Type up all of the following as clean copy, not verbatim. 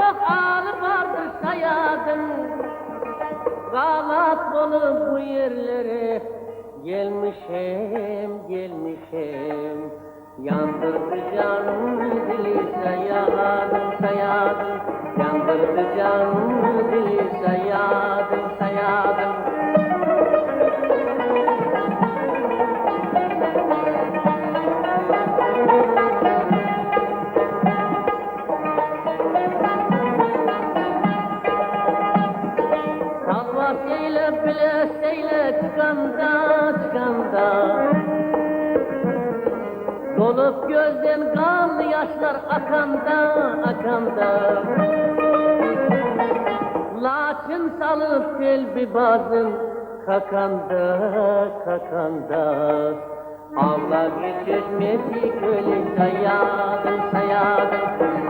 çok ağlı vardır sayadım. Galat olup bu yerlere gelmişim, gelmişim. Yandırdı canım dili sayadım, sayadım. Yandırdı canım dili sayadım, sayadım. Salvasıyla bileseyle çıkanda, çıkanda. Dolup gözden kanlı yaşlar akanda, akanda. Laçın salıp kelbi bazın kakanda, kakanda. Avla geçirmesi köle sayadım, sayadım.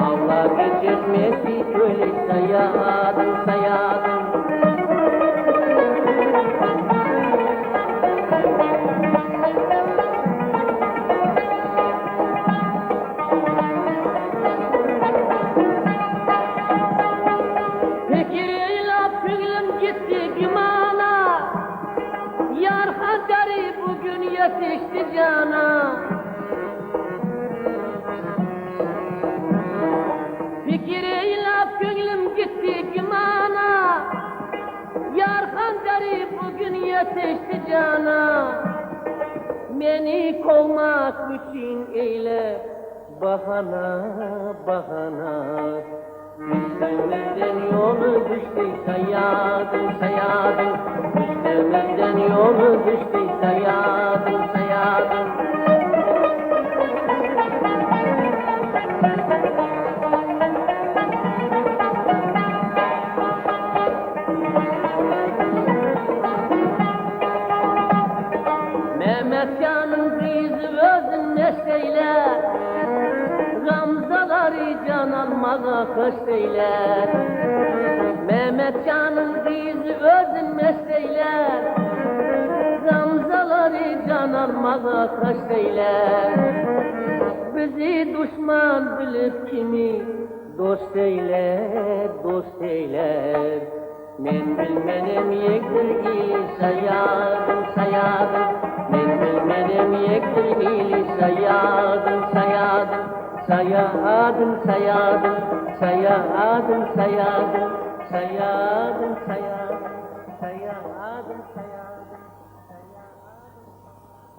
Avla geçirmesi köle sayadım, sayadım. Yetişti cana. Fikriyle gönlüm gitti gümana. Yar Handeri bugün yetişti cana. Beni kovmak için eyle bahana, bahana. Üstümüzden yolu düştü sayadım, sayadım. Üstümüzden yolu düştü sayadım, sayadım. Mehmet Can'ın kızı özün mesleğiyle, Gamzaları can almaza kösteyler. Mehmet Can'ın kızı özün mesleğiyle, Gamzaları can almaza kösteyler. Bizi düşman bilip kimi dost eyler, dost eyler. Men bilmenem yektir ili sayadım, sayadım. Men bilmenem yektir ili sayadım, sayadım. Sayadım, sayadım, sayadım, sayadım. Sayadım, sayadım, sayadım, sayadım.